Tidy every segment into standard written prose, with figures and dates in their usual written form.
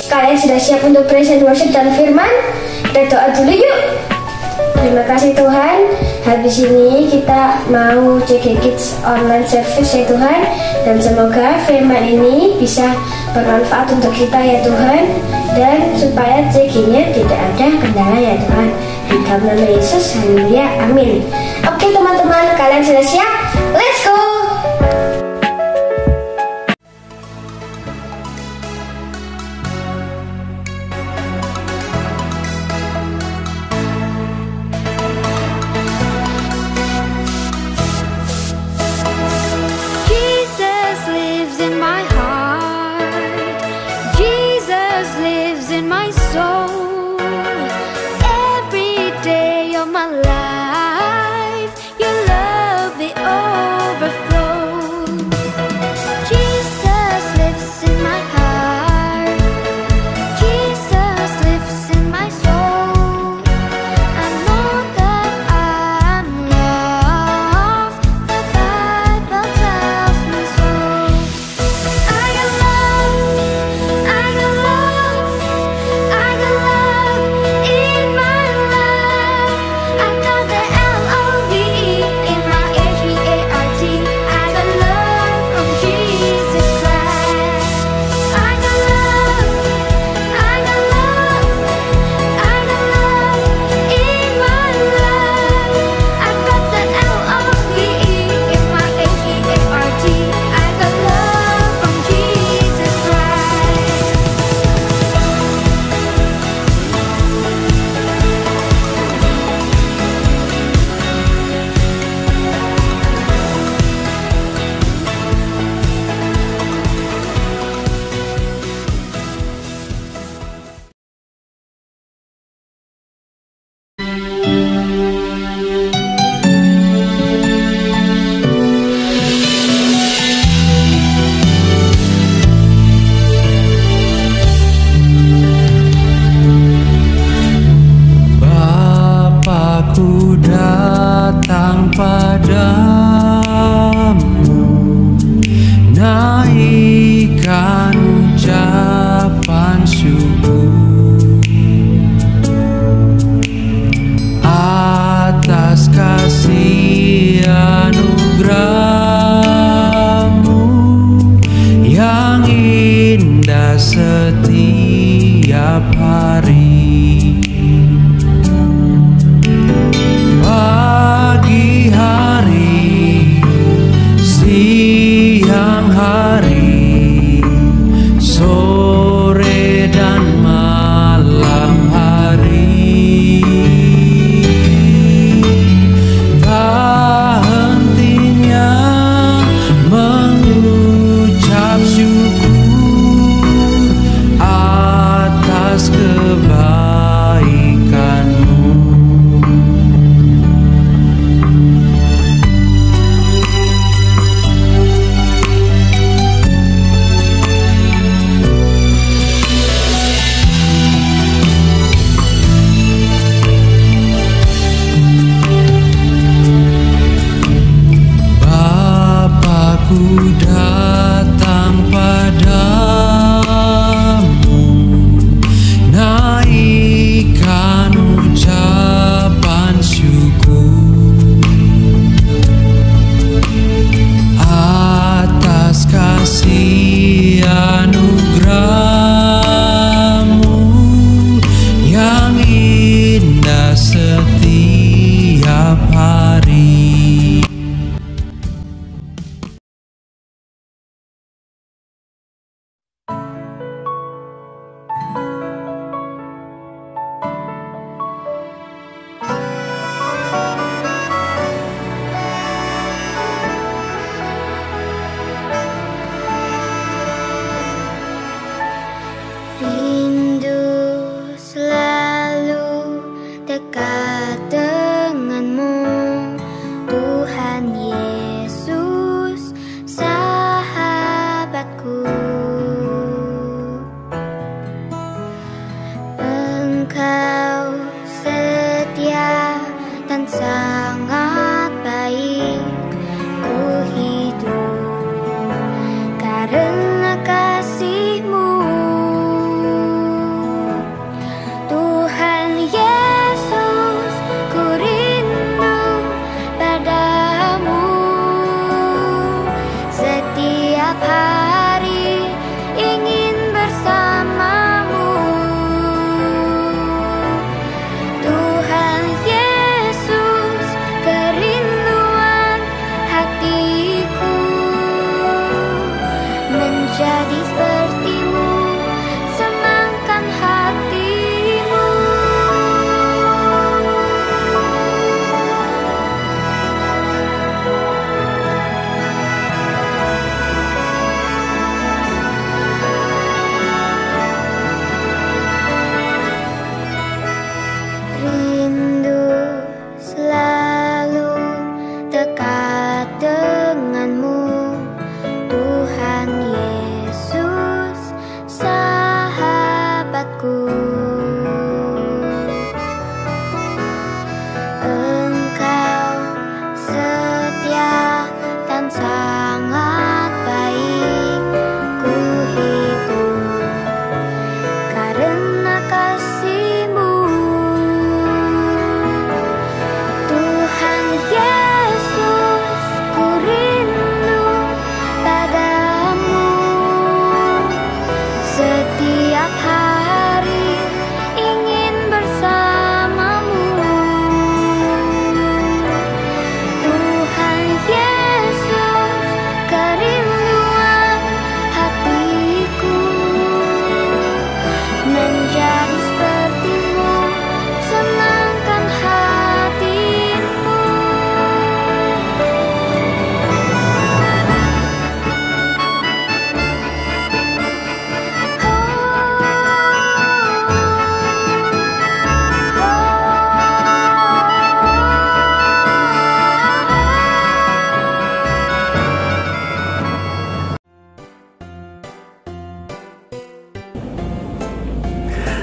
Kalian sudah siap untuk praise and worship dan firman? Kita doa dulu yuk. Terima kasih Tuhan. Habis ini kita mau JG Kids online service ya Tuhan. Dan semoga firman ini bisa bermanfaat untuk kita ya Tuhan. Dan supaya JG-nya tidak ada kendala ya Tuhan. Di dalam nama Yesus, haleluya, amin. Oke teman-teman, kalian sudah siap? Let's go! Naikkan ucapan syukur atas kasih anugerah-Mu yang indah setiap hari. Pagi hari, siang hari, sore dan malam hari, tak hentinya mengucap syukur atas kebaikan-Mu. Ku datang padamu, naikkan ucapan syukur atas kasih anugerah-Mu yang indah setiap hari.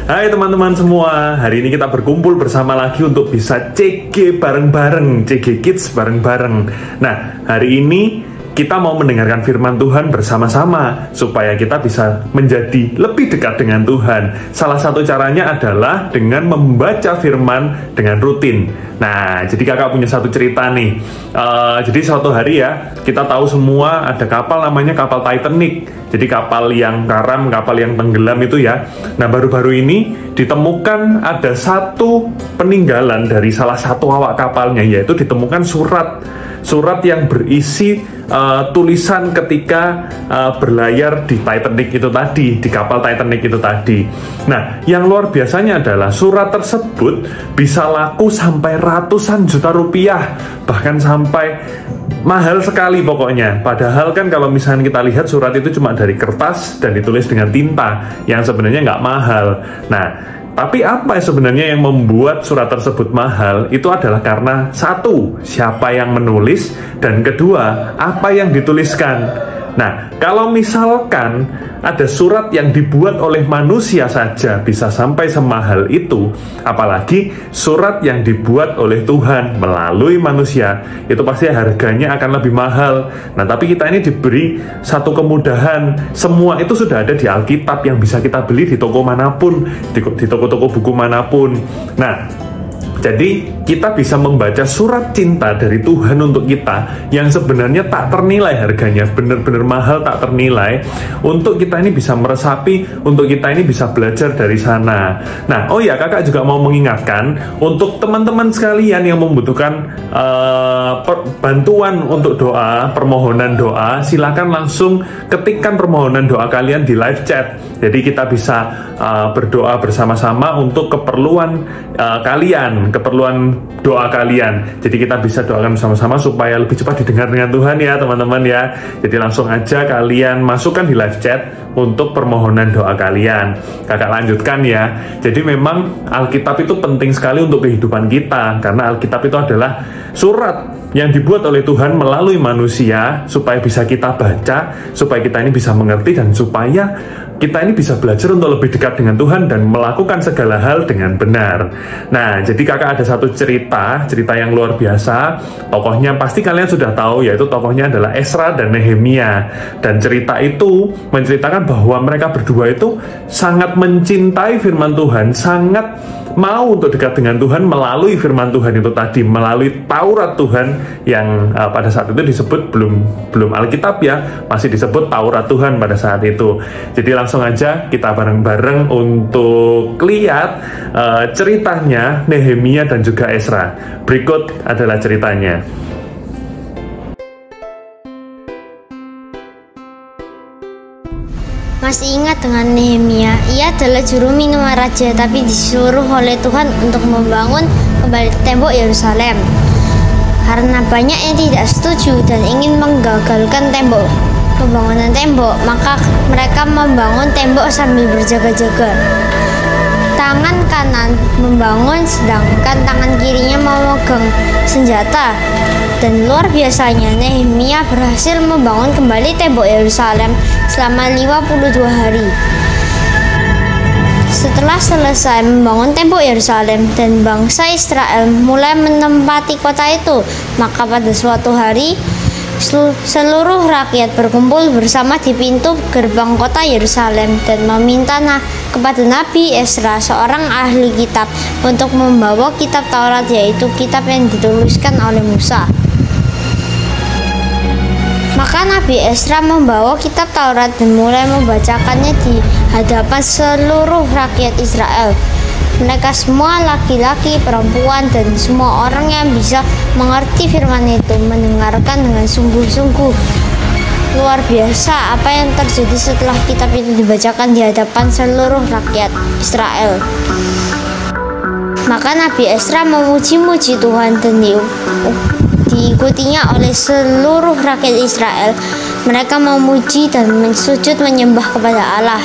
Hai teman-teman semua, hari ini kita berkumpul bersama lagi untuk bisa CG bareng-bareng, CG Kids bareng-bareng. Nah, hari ini kita mau mendengarkan firman Tuhan bersama-sama supaya kita bisa menjadi lebih dekat dengan Tuhan. Salah satu caranya adalah dengan membaca firman dengan rutin. Nah, jadi kakak punya satu cerita nih. Jadi suatu hari ya, kita tahu semua ada kapal namanya kapal Titanic. Jadi kapal yang karam, kapal yang tenggelam itu ya. Nah, baru-baru ini ditemukan ada satu peninggalan dari salah satu awak kapalnya, yaitu ditemukan surat yang berisi tulisan ketika berlayar di Titanic itu tadi, di kapal Titanic itu tadi. Nah, yang luar biasanya adalah surat tersebut bisa laku sampai ratusan juta rupiah, bahkan sampai mahal sekali pokoknya. Padahal kan kalau misalnya kita lihat surat itu cuma dari kertas dan ditulis dengan tinta, yang sebenarnya nggak mahal. Nah, tapi apa sebenarnya yang membuat surat tersebut mahal? Itu adalah karena satu, siapa yang menulis, dan kedua, apa yang dituliskan. Nah, kalau misalkan ada surat yang dibuat oleh manusia saja bisa sampai semahal itu, apalagi surat yang dibuat oleh Tuhan melalui manusia, itu pasti harganya akan lebih mahal. Nah, tapi kita ini diberi satu kemudahan, semua itu sudah ada di Alkitab yang bisa kita beli di toko manapun, di toko-toko buku manapun. Nah, jadi kita bisa membaca surat cinta dari Tuhan untuk kita yang sebenarnya tak ternilai harganya, benar-benar mahal, tak ternilai, untuk kita ini bisa meresapi, untuk kita ini bisa belajar dari sana. Nah, oh ya, kakak juga mau mengingatkan untuk teman-teman sekalian yang membutuhkan bantuan untuk doa, permohonan doa, silakan langsung ketikkan permohonan doa kalian di live chat. Jadi kita bisa berdoa bersama-sama untuk keperluan kalian, keperluan doa kalian. Jadi kita bisa doakan bersama-sama supaya lebih cepat didengar dengan Tuhan ya teman-teman ya. Jadi langsung aja kalian masukkan di live chat untuk permohonan doa kalian. Kakak lanjutkan ya. Jadi memang Alkitab itu penting sekali untuk kehidupan kita, karena Alkitab itu adalah surat yang dibuat oleh Tuhan melalui manusia supaya bisa kita baca, supaya kita ini bisa mengerti, dan supaya kita ini bisa belajar untuk lebih dekat dengan Tuhan dan melakukan segala hal dengan benar. Nah, jadi kakak ada satu cerita yang luar biasa. Tokohnya pasti kalian sudah tahu, yaitu tokohnya adalah Ezra dan Nehemia. Dan cerita itu menceritakan bahwa mereka berdua itu sangat mencintai firman Tuhan, sangat mau untuk dekat dengan Tuhan melalui firman Tuhan itu tadi, melalui Taurat Tuhan yang pada saat itu disebut belum Alkitab ya, masih disebut Taurat Tuhan pada saat itu. Jadi langsung aja kita bareng-bareng untuk lihat ceritanya Nehemia dan juga Ezra. Berikut adalah ceritanya. Masih ingat dengan Nehemia? Ia adalah juru minuman raja, tapi disuruh oleh Tuhan untuk membangun kembali tembok Yerusalem. Karena banyak yang tidak setuju dan ingin menggagalkan pembangunan tembok, maka mereka membangun tembok sambil berjaga-jaga. Tangan kanan membangun, sedangkan tangan kirinya memegang senjata. Dan luar biasanya, Nehemia berhasil membangun kembali tembok Yerusalem selama 52 hari. Setelah selesai membangun tembok Yerusalem dan bangsa Israel mulai menempati kota itu, maka pada suatu hari seluruh rakyat berkumpul bersama di pintu gerbang kota Yerusalem dan meminta kepada Nabi Ezra, seorang ahli kitab, untuk membawa kitab Taurat, yaitu kitab yang dituliskan oleh Musa. Maka Nabi Ezra membawa kitab Taurat dan mulai membacakannya di hadapan seluruh rakyat Israel. Mereka semua laki-laki, perempuan, dan semua orang yang bisa mengerti firman itu mendengarkan dengan sungguh-sungguh. Luar biasa apa yang terjadi setelah kitab itu dibacakan di hadapan seluruh rakyat Israel. Maka Nabi Ezra memuji-muji Tuhan dan diikutinya oleh seluruh rakyat Israel. Mereka memuji dan sujud menyembah kepada Allah.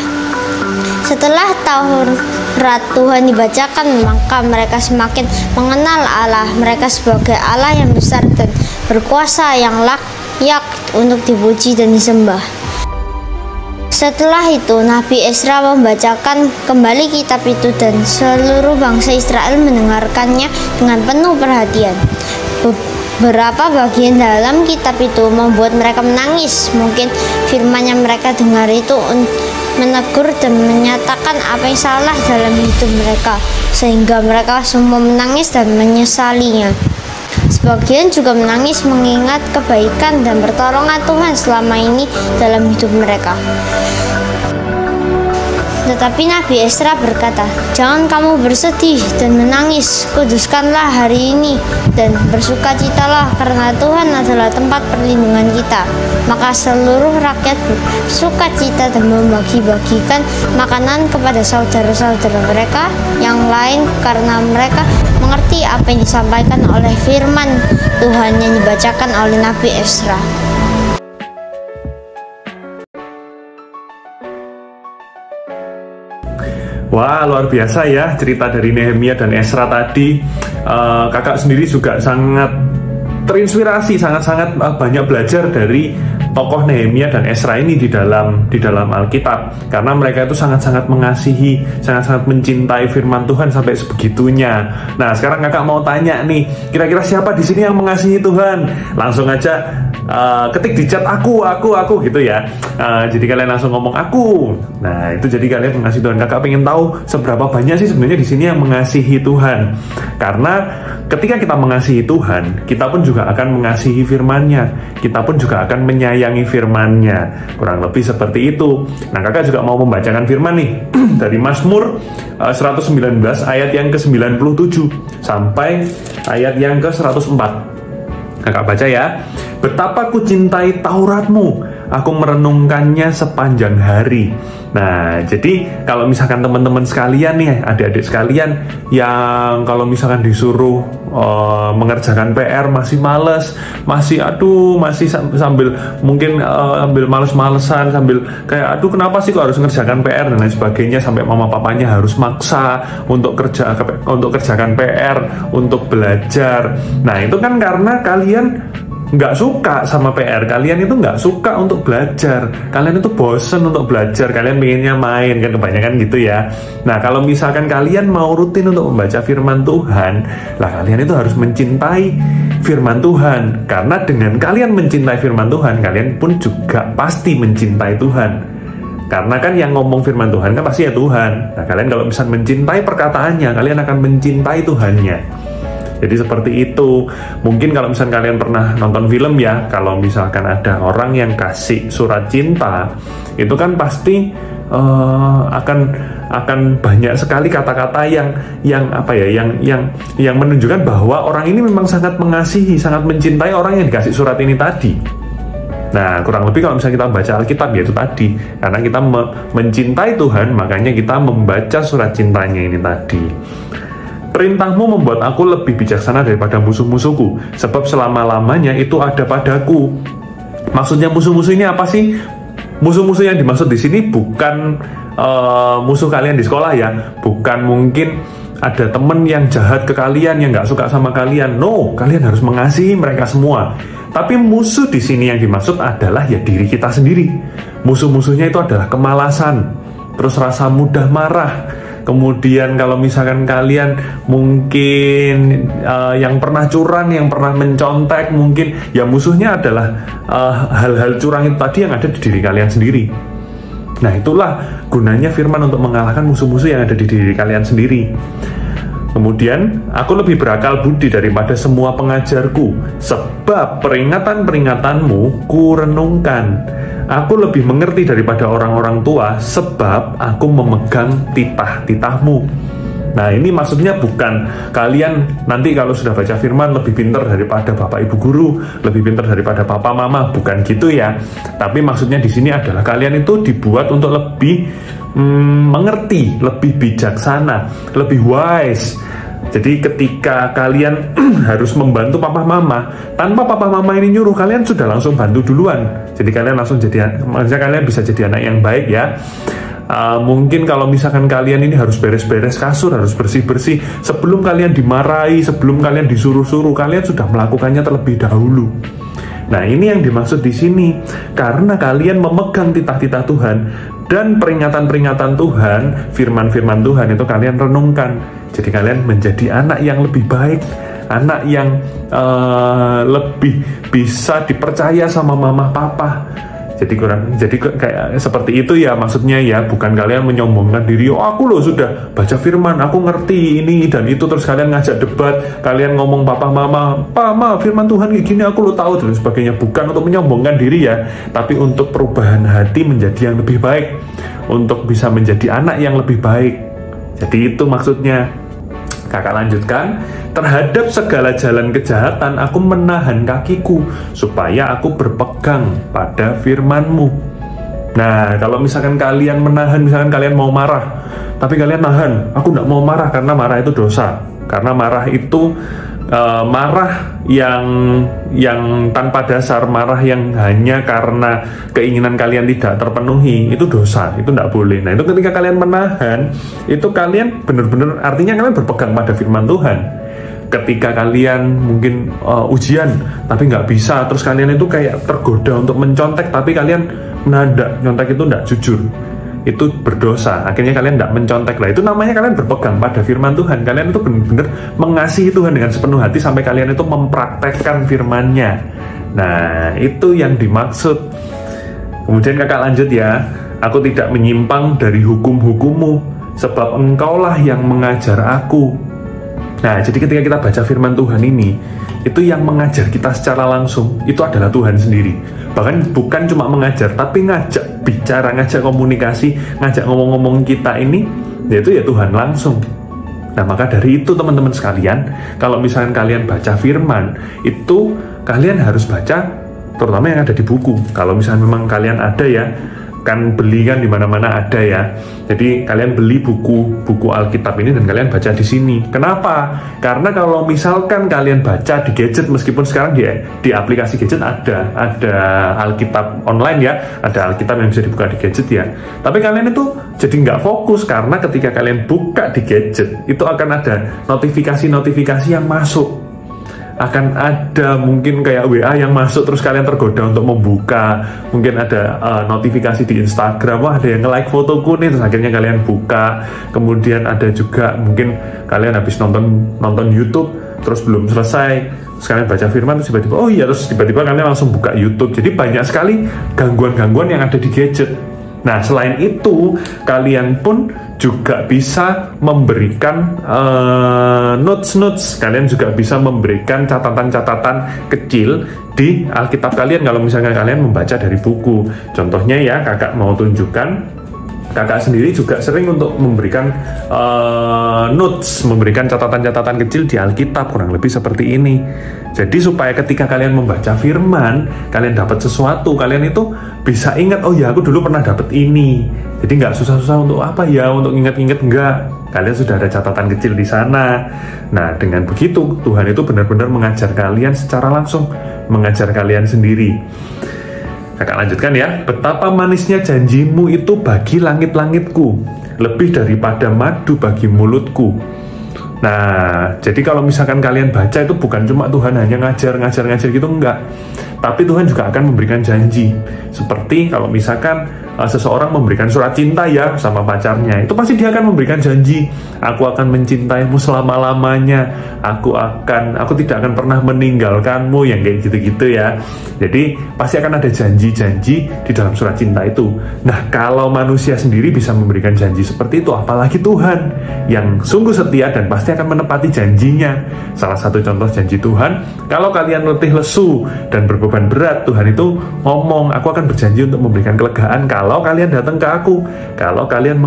Setelah Taurat Tuhan dibacakan, maka mereka semakin mengenal Allah, mereka sebagai Allah yang besar dan berkuasa, yang layak untuk dipuji dan disembah. Setelah itu Nabi Ezra membacakan kembali kitab itu dan seluruh bangsa Israel mendengarkannya dengan penuh perhatian. Beberapa bagian dalam kitab itu membuat mereka menangis. Mungkin firman yang mereka dengar itu menegur dan menyatakan apa yang salah dalam hidup mereka, sehingga mereka semua menangis dan menyesalinya. Sebagian juga menangis mengingat kebaikan dan pertolongan Tuhan selama ini dalam hidup mereka. Tetapi Nabi Ezra berkata, "Jangan kamu bersedih dan menangis, kuduskanlah hari ini dan bersukacitalah karena Tuhan adalah tempat perlindungan kita." Maka seluruh rakyat bersukacita dan membagi-bagikan makanan kepada saudara-saudara mereka yang lain karena mereka mengerti apa yang disampaikan oleh firman Tuhan yang dibacakan oleh Nabi Ezra. Wah, luar biasa ya cerita dari Nehemia dan Ezra tadi. Kakak sendiri juga sangat terinspirasi, sangat-sangat banyak belajar dari tokoh Nehemia dan Ezra ini di dalam Alkitab, karena mereka itu sangat-sangat mengasihi, sangat-sangat mencintai firman Tuhan sampai sebegitunya. Nah, sekarang kakak mau tanya nih, kira-kira siapa di sini yang mengasihi Tuhan? Langsung aja ketik di chat aku gitu ya. Jadi kalian langsung ngomong aku. Nah, itu jadi kalian mengasihi Tuhan. Kakak pengen tahu seberapa banyak sih sebenarnya di sini yang mengasihi Tuhan. Karena ketika kita mengasihi Tuhan, kita pun juga akan mengasihi firman-Nya. Kita pun juga akan menyayangi firman-Nya. Kurang lebih seperti itu. Nah, kakak juga mau membacakan firman nih dari Mazmur 119 ayat yang ke-97 sampai ayat yang ke-104. Kakak baca ya. "Betapa ku cintai Tauratmu, aku merenungkannya sepanjang hari." Nah, jadi kalau misalkan teman-teman sekalian nih, adik-adik sekalian yang kalau misalkan disuruh mengerjakan PR masih males, masih sambil mungkin ambil males-malesan, sambil kayak aduh kenapa sih kok harus mengerjakan PR dan lain sebagainya, sampai mama papanya harus maksa untuk kerjakan PR, untuk belajar. Nah, itu kan karena kalian nggak suka sama PR, kalian itu nggak suka untuk belajar, kalian itu bosen untuk belajar, kalian pengennya main, kan kebanyakan gitu ya. Nah, kalau misalkan kalian mau rutin untuk membaca firman Tuhan, lah kalian itu harus mencintai firman Tuhan, karena dengan kalian mencintai firman Tuhan, kalian pun juga pasti mencintai Tuhan. Karena kan yang ngomong firman Tuhan kan pasti ya Tuhan. Nah, kalian kalau misalkan mencintai perkataannya, kalian akan mencintai Tuhannya. Jadi seperti itu. Mungkin kalau misalkan kalian pernah nonton film ya, kalau misalkan ada orang yang kasih surat cinta, itu kan pasti akan banyak sekali kata-kata yang menunjukkan bahwa orang ini memang sangat mengasihi, sangat mencintai orang yang dikasih surat ini tadi. Nah, kurang lebih kalau misalnya kita baca Alkitab ya itu tadi, karena kita mencintai Tuhan, makanya kita membaca surat cintanya ini tadi. "Perintahmu membuat aku lebih bijaksana daripada musuh-musuhku, sebab selama-lamanya itu ada padaku." Maksudnya musuh-musuh ini apa sih? Musuh-musuh yang dimaksud di sini bukan musuh kalian di sekolah ya, bukan mungkin ada temen yang jahat ke kalian, yang nggak suka sama kalian. No, kalian harus mengasihi mereka semua. Tapi musuh di sini yang dimaksud adalah ya diri kita sendiri. Musuh-musuhnya itu adalah kemalasan, terus rasa mudah marah. Kemudian kalau misalkan kalian mungkin yang pernah curang, yang pernah mencontek, mungkin ya musuhnya adalah hal-hal curang itu tadi yang ada di diri kalian sendiri. Nah, itulah gunanya firman untuk mengalahkan musuh-musuh yang ada di diri kalian sendiri. Kemudian, "Aku lebih berakal budi daripada semua pengajarku, sebab peringatan-peringatanmu ku renungkan. Aku lebih mengerti daripada orang-orang tua, sebab aku memegang titah-titahmu." Nah, ini maksudnya bukan kalian nanti kalau sudah baca firman lebih pintar daripada bapak ibu guru, lebih pintar daripada papa mama, bukan gitu ya. Tapi maksudnya di sini adalah kalian itu dibuat untuk lebih mengerti, lebih bijaksana, lebih wise. Jadi ketika kalian harus membantu papa mama, tanpa papa mama ini nyuruh, kalian sudah langsung bantu duluan. Jadi kalian langsung maksudnya kalian bisa jadi anak yang baik ya. Mungkin kalau misalkan kalian ini harus beres-beres kasur, harus bersih-bersih, sebelum kalian dimarahi, sebelum kalian disuruh-suruh, kalian sudah melakukannya terlebih dahulu. Nah, ini yang dimaksud di sini. Karena kalian memegang titah-titah Tuhan dan peringatan-peringatan Tuhan, firman-firman Tuhan itu kalian renungkan. Jadi kalian menjadi anak yang lebih baik, anak yang lebih bisa dipercaya sama mama papa. Jadi kayak seperti itu ya maksudnya ya, bukan kalian menyombongkan diri, oh aku loh sudah baca firman, aku ngerti ini dan itu, terus kalian ngajak debat, kalian ngomong papa mama firman Tuhan kayak gini aku lo tahu dan sebagainya. Bukan untuk menyombongkan diri ya, tapi untuk perubahan hati menjadi yang lebih baik, untuk bisa menjadi anak yang lebih baik. Jadi itu maksudnya. Kakak lanjutkan, terhadap segala jalan kejahatan aku menahan kakiku supaya aku berpegang pada firman-Mu. Nah, kalau misalkan kalian menahan, misalkan kalian mau marah, tapi kalian nahan, aku tidak mau marah karena marah itu dosa. Karena marah itu marah yang tanpa dasar, marah yang hanya karena keinginan kalian tidak terpenuhi, itu dosa, itu tidak boleh. Nah, itu ketika kalian menahan, itu kalian benar-benar, artinya kalian berpegang pada firman Tuhan. Ketika kalian mungkin ujian tapi nggak bisa, terus kalian itu kayak tergoda untuk mencontek, tapi kalian menahan, nyontek itu tidak jujur, itu berdosa. Akhirnya kalian tidak mencontek lah. Itu namanya kalian berpegang pada firman Tuhan. Kalian itu benar-benar mengasihi Tuhan dengan sepenuh hati sampai kalian itu mempraktekkan firman-Nya. Nah, itu yang dimaksud. Kemudian kakak lanjut ya. Aku tidak menyimpang dari hukum-hukum-Mu, sebab Engkaulah yang mengajar aku. Nah, jadi ketika kita baca firman Tuhan ini, itu yang mengajar kita secara langsung itu adalah Tuhan sendiri. Bahkan bukan cuma mengajar, tapi ngajak bicara, ngajak komunikasi, ngajak ngomong-ngomong kita ini, yaitu ya Tuhan langsung. Nah, maka dari itu teman-teman sekalian, kalau misalnya kalian baca firman, itu kalian harus baca terutama yang ada di buku. Kalau misalnya memang kalian ada ya, kan beli kan di mana-mana ada ya. Jadi kalian beli buku Alkitab ini dan kalian baca di sini. Kenapa? Karena kalau misalkan kalian baca di gadget, meskipun sekarang di aplikasi gadget ada Alkitab online ya, ada Alkitab yang bisa dibuka di gadget ya. Tapi kalian itu jadi nggak fokus karena ketika kalian buka di gadget itu akan ada notifikasi-notifikasi yang masuk. Akan ada mungkin kayak WA yang masuk, terus kalian tergoda untuk membuka. Mungkin ada notifikasi di Instagram, wah ada yang nge-like fotoku nih, terus akhirnya kalian buka. Kemudian ada juga mungkin kalian habis nonton YouTube, terus belum selesai, terus kalian baca firman, terus tiba-tiba, oh iya, terus tiba-tiba kalian langsung buka YouTube. Jadi banyak sekali gangguan-gangguan yang ada di gadget. Nah, selain itu, kalian pun juga bisa memberikan notes. Kalian juga bisa memberikan catatan-catatan kecil di Alkitab kalian kalau misalnya kalian membaca dari buku. Contohnya ya, kakak mau tunjukkan, kakak sendiri juga sering untuk memberikan notes, memberikan catatan-catatan kecil di Alkitab, kurang lebih seperti ini. Jadi supaya ketika kalian membaca firman, kalian dapat sesuatu, kalian itu bisa ingat, oh ya aku dulu pernah dapat ini. Jadi nggak susah-susah untuk apa ya, untuk ingat-ingat, enggak. Kalian sudah ada catatan kecil di sana. Nah, dengan begitu Tuhan itu benar-benar mengajar kalian secara langsung, mengajar kalian sendiri. Kakak lanjutkan ya. Betapa manisnya janjimu itu bagi langit-langitku, lebih daripada madu bagi mulutku. Nah, jadi kalau misalkan kalian baca itu bukan cuma Tuhan hanya ngajar gitu, enggak. Tapi Tuhan juga akan memberikan janji. Seperti kalau misalkan seseorang memberikan surat cinta ya sama pacarnya, itu pasti dia akan memberikan janji, aku akan mencintaimu selama-lamanya, aku tidak akan pernah meninggalkanmu, yang kayak gitu-gitu ya. Jadi pasti akan ada janji-janji di dalam surat cinta itu. Nah, kalau manusia sendiri bisa memberikan janji seperti itu, apalagi Tuhan yang sungguh setia dan pasti akan menepati janjinya. Salah satu contoh janji Tuhan, kalau kalian letih lesu dan berbeban berat, Tuhan itu ngomong, aku akan berjanji untuk memberikan kelegaan kalau kalian datang ke aku, kalau kalian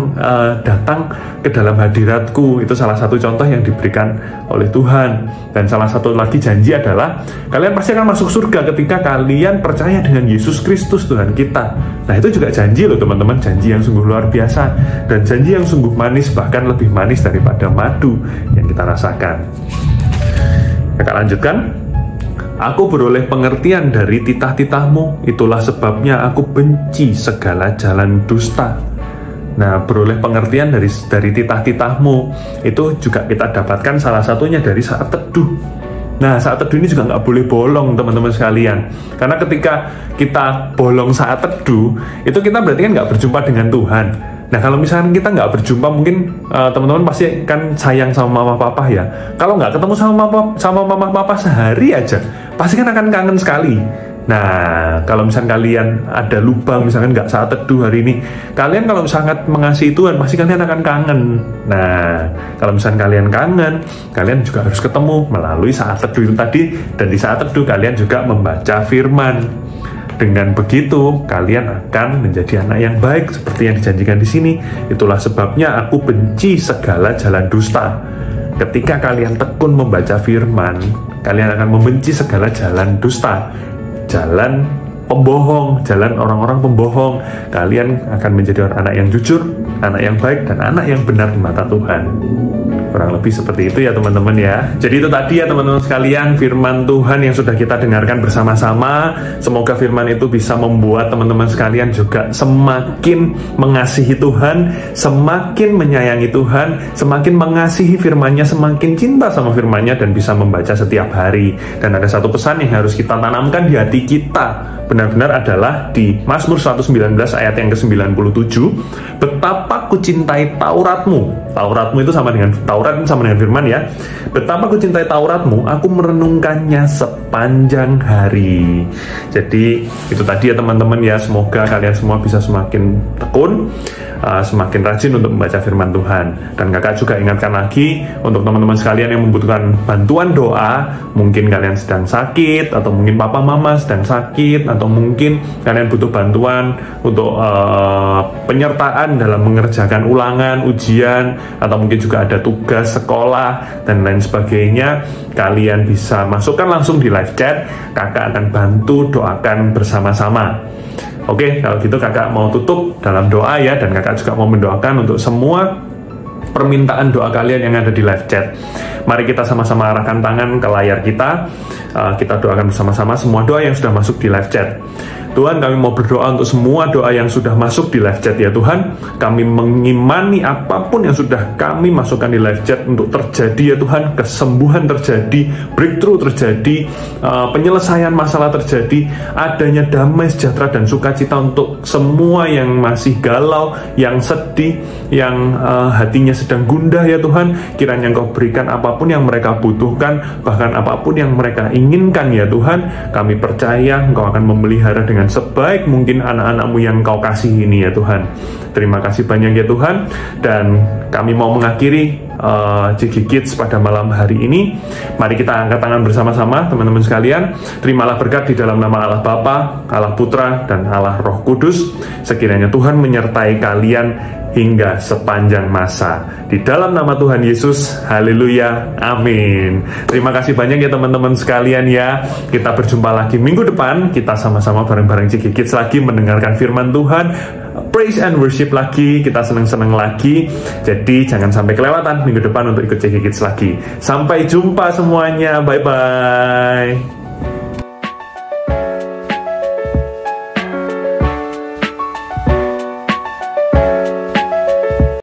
datang ke dalam hadiratku. Itu salah satu contoh yang diberikan oleh Tuhan. Dan salah satu lagi janji adalah kalian pasti akan masuk surga ketika kalian percaya dengan Yesus Kristus Tuhan kita. Nah, itu juga janji loh teman-teman, janji yang sungguh luar biasa dan janji yang sungguh manis, bahkan lebih manis daripada madu yang kita rasakan. Kakak lanjutkan. Aku beroleh pengertian dari titah-titahmu, itulah sebabnya aku benci segala jalan dusta. Nah, beroleh pengertian dari titah-titahmu itu juga kita dapatkan salah satunya dari saat teduh. Nah, saat teduh ini juga nggak boleh bolong, teman-teman sekalian. Karena ketika kita bolong saat teduh, itu kita berarti kan nggak berjumpa dengan Tuhan. Nah, kalau misalkan kita nggak berjumpa, mungkin teman-teman pasti kan sayang sama mama papa ya. Kalau nggak ketemu sama mama papa sehari aja, pasti kan akan kangen sekali. Nah, kalau misalkan kalian ada lubang, misalkan nggak saat teduh hari ini, kalian kalau sangat mengasihi Tuhan, pasti kalian akan kangen. Nah, kalau misalkan kalian kangen, kalian juga harus ketemu melalui saat teduh itu tadi. Dan di saat teduh kalian juga membaca firman. Dengan begitu, kalian akan menjadi anak yang baik seperti yang dijanjikan di sini. Itulah sebabnya aku benci segala jalan dusta. Ketika kalian tekun membaca firman, kalian akan membenci segala jalan dusta, jalan pembohong, jalan orang-orang pembohong. Kalian akan menjadi anak yang jujur, anak yang baik, dan anak yang benar di mata Tuhan. Kurang lebih seperti itu ya teman-teman ya. Jadi itu tadi ya teman-teman sekalian, firman Tuhan yang sudah kita dengarkan bersama-sama. Semoga firman itu bisa membuat teman-teman sekalian juga semakin mengasihi Tuhan, semakin menyayangi Tuhan, semakin mengasihi firman-Nya, semakin cinta sama firman-Nya, dan bisa membaca setiap hari. Dan ada satu pesan yang harus kita tanamkan di hati kita, benar-benar adalah di Mazmur 119 ayat yang ke-97, betapa kucintai Tauratmu. Tauratmu itu sama dengan Taurat, sama dengan firman ya. Betapa kucintai Tauratmu, aku merenungkannya sepanjang hari. Jadi itu tadi ya teman-teman ya. Semoga kalian semua bisa semakin tekun, semakin rajin untuk membaca firman Tuhan. Dan kakak juga ingatkan lagi untuk teman-teman sekalian yang membutuhkan bantuan doa, mungkin kalian sedang sakit, atau mungkin papa mama sedang sakit, atau mungkin kalian butuh bantuan untuk penyertaan dalam mengerjakan ulangan, ujian, atau mungkin juga ada tugas sekolah dan lain sebagainya, kalian bisa masukkan langsung di live chat. Kakak akan bantu doakan bersama-sama. Oke, kalau gitu kakak mau tutup dalam doa ya, dan kakak juga mau mendoakan untuk semua permintaan doa kalian yang ada di live chat. Mari kita sama-sama arahkan tangan ke layar kita. Kita doakan bersama-sama semua doa yang sudah masuk di live chat. Tuhan, kami mau berdoa untuk semua doa yang sudah masuk di live chat ya Tuhan. Kami mengimani apapun yang sudah kami masukkan di live chat untuk terjadi ya Tuhan. Kesembuhan terjadi, breakthrough terjadi, penyelesaian masalah terjadi, adanya damai, sejahtera, dan sukacita untuk semua yang masih galau, yang sedih, yang hatinya sedang gundah ya Tuhan. Kiranya Engkau berikan apapun yang mereka butuhkan, bahkan apapun yang mereka inginkan ya Tuhan. Kami percaya Engkau akan memelihara dengan sebaik mungkin anak-anak-Mu yang Kau kasih ini ya Tuhan. Terima kasih banyak ya Tuhan. Dan kami mau mengakhiri CG Kids pada malam hari ini. Mari kita angkat tangan bersama-sama teman-teman sekalian. Terimalah berkat di dalam nama Allah Bapa, Allah Putra, dan Allah Roh Kudus. Sekiranya Tuhan menyertai kalian hingga sepanjang masa. Di dalam nama Tuhan Yesus, haleluya, amin. Terima kasih banyak ya teman-teman sekalian ya. Kita berjumpa lagi minggu depan. Kita sama-sama bareng-bareng CG Kids lagi mendengarkan firman Tuhan, praise and worship lagi, kita seneng-seneng lagi. Jadi jangan sampai kelewatan minggu depan untuk ikut CG Kids lagi. Sampai jumpa semuanya, bye-bye.